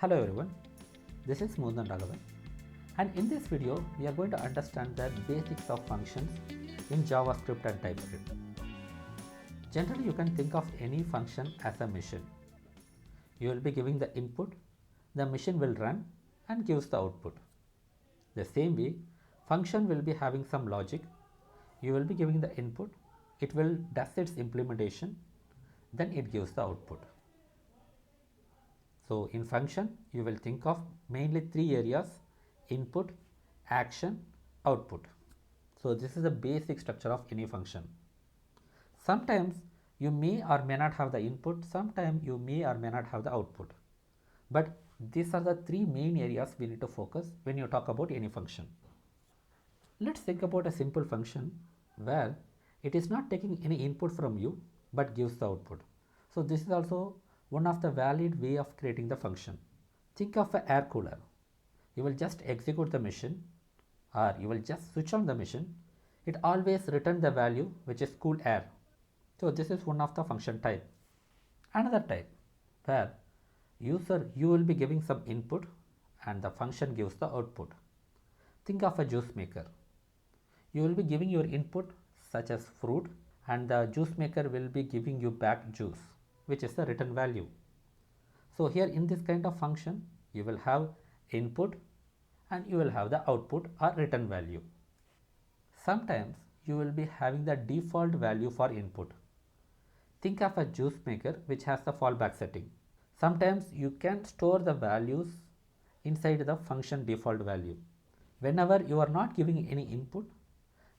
Hello everyone, this is Mohan Raghavan, and in this video we are going to understand the basics of functions in JavaScript and TypeScript. Generally you can think of any function as a machine. You will be giving the input, the machine will run and gives the output. The same way, function will be having some logic. You will be giving the input, it will does its implementation, then it gives the output. So in function, you will think of mainly three areas: input, action, output. So this is the basic structure of any function. Sometimes you may or may not have the input, sometimes you may or may not have the output. But these are the three main areas we need to focus when you talk about any function. Let's think about a simple function where it is not taking any input from you but gives the output. So this is also one of the valid way of creating the function. Think of an air cooler. You will just execute the machine or you will just switch on the machine. It always return the value which is cool air. So this is one of the function type. Another type where you will be giving some input and the function gives the output. Think of a juice maker. You will be giving your input such as fruit and the juice maker will be giving you back juice, which is the return value. So here in this kind of function, you will have input and you will have the output or return value. Sometimes you will be having the default value for input. Think of a juice maker which has the fallback setting. Sometimes you can store the values inside the function default value. Whenever you are not giving any input,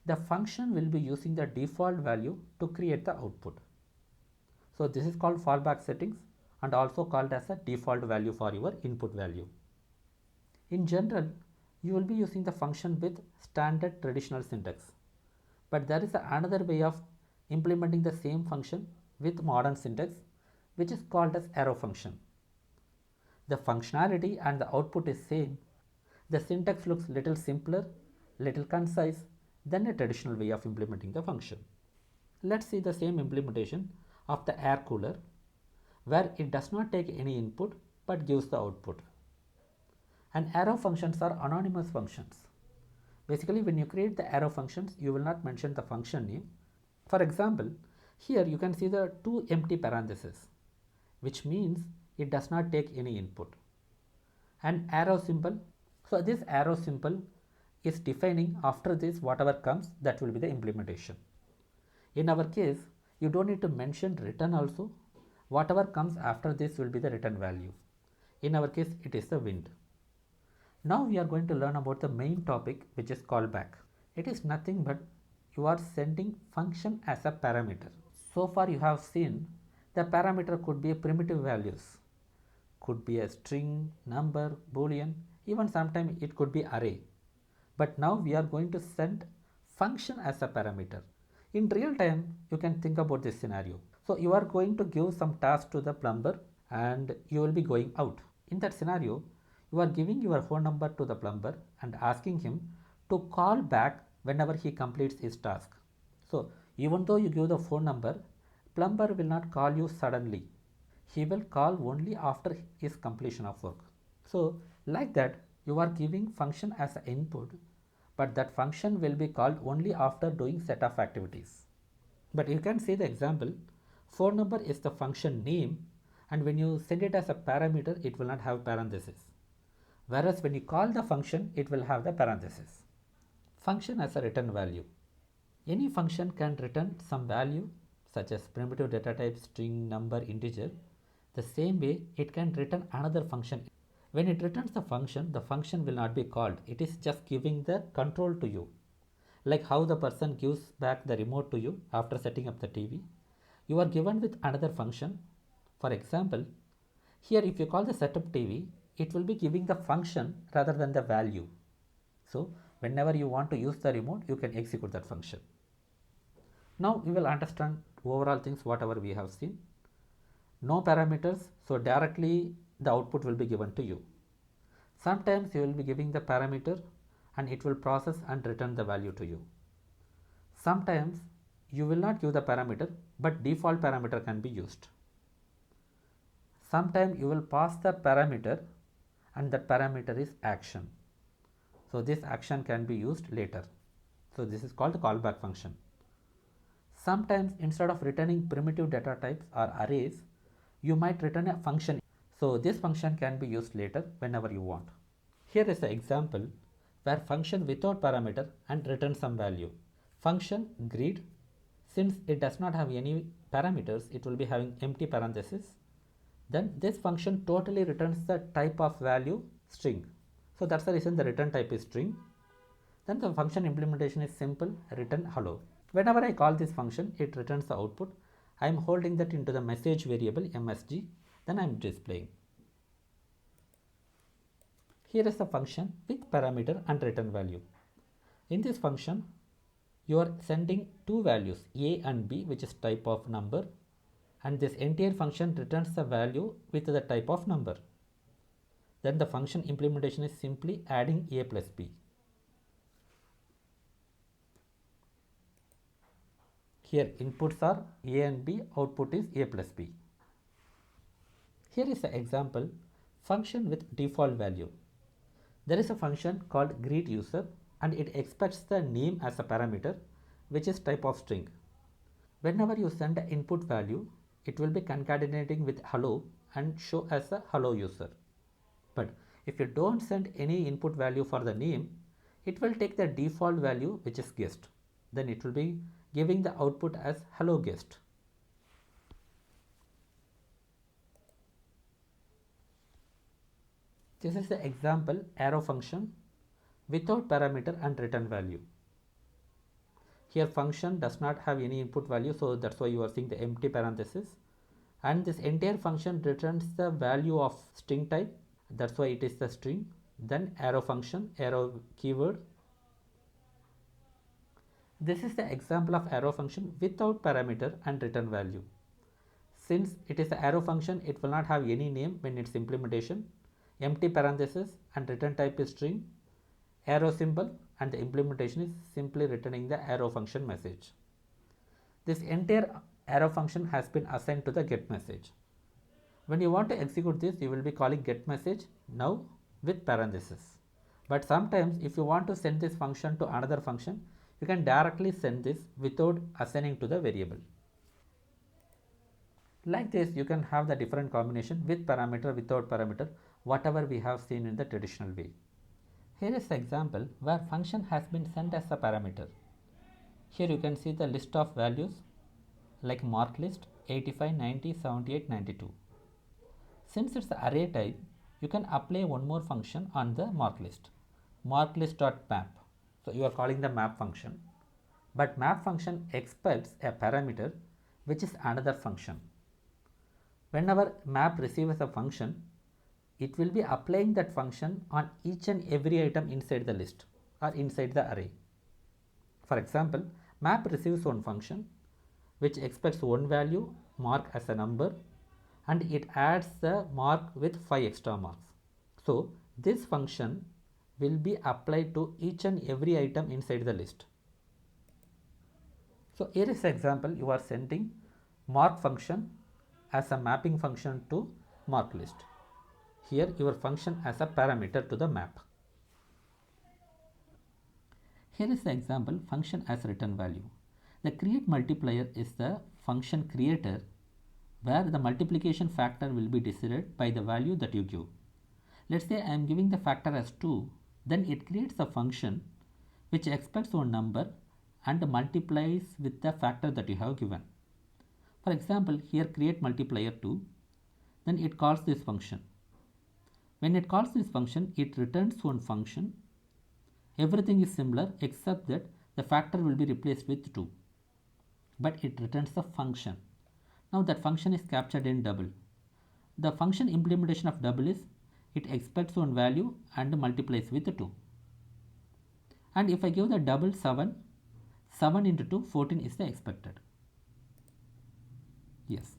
the function will be using the default value to create the output. So this is called fallback settings and also called as a default value for your input value. In general, you will be using the function with standard traditional syntax. But there is another way of implementing the same function with modern syntax, which is called as arrow function. The functionality and the output is same. The syntax looks little simpler, little concise than a traditional way of implementing the function. Let's see the same implementation of the air cooler where it does not take any input but gives the output. And arrow functions are anonymous functions. Basically, when you create the arrow functions, you will not mention the function name. For example, here you can see the two empty parentheses, which means it does not take any input. And arrow symbol, so this arrow symbol is defining after this whatever comes, that will be the implementation. In our case, you don't need to mention return also. Whatever comes after this will be the return value. In our case, it is the wind. Now we are going to learn about the main topic, which is callback. It is nothing but you are sending function as a parameter. So far you have seen the parameter could be primitive values, could be a string, number, boolean, even sometimes it could be array. But now we are going to send function as a parameter. In real time, you can think about this scenario. So you are going to give some task to the plumber and you will be going out. In that scenario, you are giving your phone number to the plumber and asking him to call back whenever he completes his task. So even though you give the phone number, plumber will not call you suddenly. He will call only after his completion of work. So like that, you are giving function as an input, but that function will be called only after doing set of activities. But you can see the example, phone number is the function name, and when you send it as a parameter, it will not have parenthesis. Whereas when you call the function, it will have the parenthesis. Function as a return value. Any function can return some value such as primitive data type, string, number, integer. The same way, it can return another function. When it returns the function will not be called. It is just giving the control to you. Like how the person gives back the remote to you after setting up the TV. You are given with another function. For example, here if you call the setup TV, it will be giving the function rather than the value. So whenever you want to use the remote, you can execute that function. Now we will understand overall things whatever we have seen. No parameters, so directly the output will be given to you. Sometimes you will be giving the parameter and it will process and return the value to you. Sometimes you will not give the parameter, but default parameter can be used. Sometimes you will pass the parameter and that parameter is action. So this action can be used later. So this is called the callback function. Sometimes instead of returning primitive data types or arrays, you might return a function. So this function can be used later whenever you want. Here is the example where function without parameter and return some value. Function greet, since it does not have any parameters, it will be having empty parenthesis. Then this function totally returns the type of value string. So that's the reason the return type is string. Then the function implementation is simple, return hello. Whenever I call this function, it returns the output. I am holding that into the message variable msg, then I am displaying. Here is the function with parameter and return value. In this function, you are sending two values a and b, which is type of number, and this entire function returns the value with the type of number. Then the function implementation is simply adding a plus b. Here inputs are a and b, output is a plus b. Here is the example function with default value. There is a function called greetUser and it expects the name as a parameter, which is type of string. Whenever you send an input value, it will be concatenating with hello and show as a hello user. But if you don't send any input value for the name, it will take the default value, which is guest. Then it will be giving the output as hello guest. This is the example arrow function without parameter and return value. Here function does not have any input value, so that's why you are seeing the empty parenthesis, and this entire function returns the value of string type, that's why it is the string. Then arrow function, arrow keyword. This is the example of arrow function without parameter and return value. Since it is an arrow function, it will not have any name when its implementation, empty parenthesis and return type is string, arrow symbol, and the implementation is simply returning the arrow function message. This entire arrow function has been assigned to the get message. When you want to execute this, you will be calling get message now with parenthesis. But sometimes if you want to send this function to another function, you can directly send this without assigning to the variable. Like this, you can have the different combination with parameter, without parameter, whatever we have seen in the traditional way. Here is the example where function has been sent as a parameter. Here you can see the list of values like mark list 85, 90, 78, 92. Since it's the array type, you can apply one more function on the mark list, marklist.map. So you are calling the map function, but map function expects a parameter which is another function. Whenever map receives a function, it will be applying that function on each and every item inside the list or inside the array. For example, map receives one function which expects one value, mark as a number, and it adds the mark with 5 extra marks. So this function will be applied to each and every item inside the list. So here is the example, you are sending mark function as a mapping function to mark list. Here your function as a parameter to the map. Here is the example function as return value. The create multiplier is the function creator where the multiplication factor will be decided by the value that you give. Let's say I am giving the factor as 2, then it creates a function which expects one number and multiplies with the factor that you have given. For example, here create multiplier 2, then it calls this function. When it calls this function, it returns one function. Everything is similar except that the factor will be replaced with 2, but it returns the function. Now that function is captured in double. The function implementation of double is it expects one value and multiplies with 2. And if I give the double 7, 7 into 2, 14 is the expected. Yes.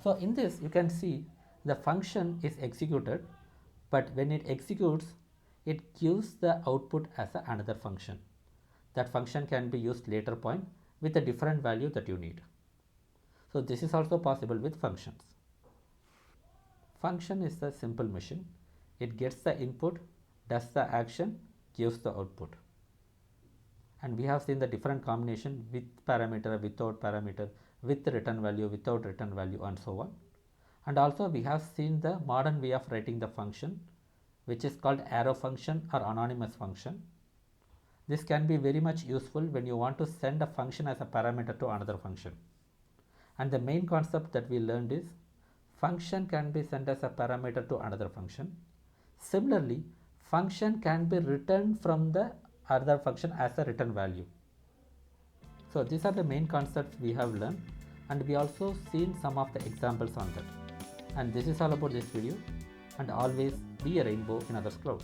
So in this you can see the function is executed, but when it executes, it gives the output as another function. That function can be used later point with a different value that you need. So this is also possible with functions. Function is a simple machine. It gets the input, does the action, gives the output. And we have seen the different combination with parameter, without parameter, with return value, without return value, and so on. And also we have seen the modern way of writing the function, which is called arrow function or anonymous function. This can be very much useful when you want to send a function as a parameter to another function. And the main concept that we learned is function can be sent as a parameter to another function. Similarly, function can be returned from the other function as a return value. So these are the main concepts we have learned, and we also seen some of the examples on that. And this is all about this video, and always be a rainbow in others' cloud.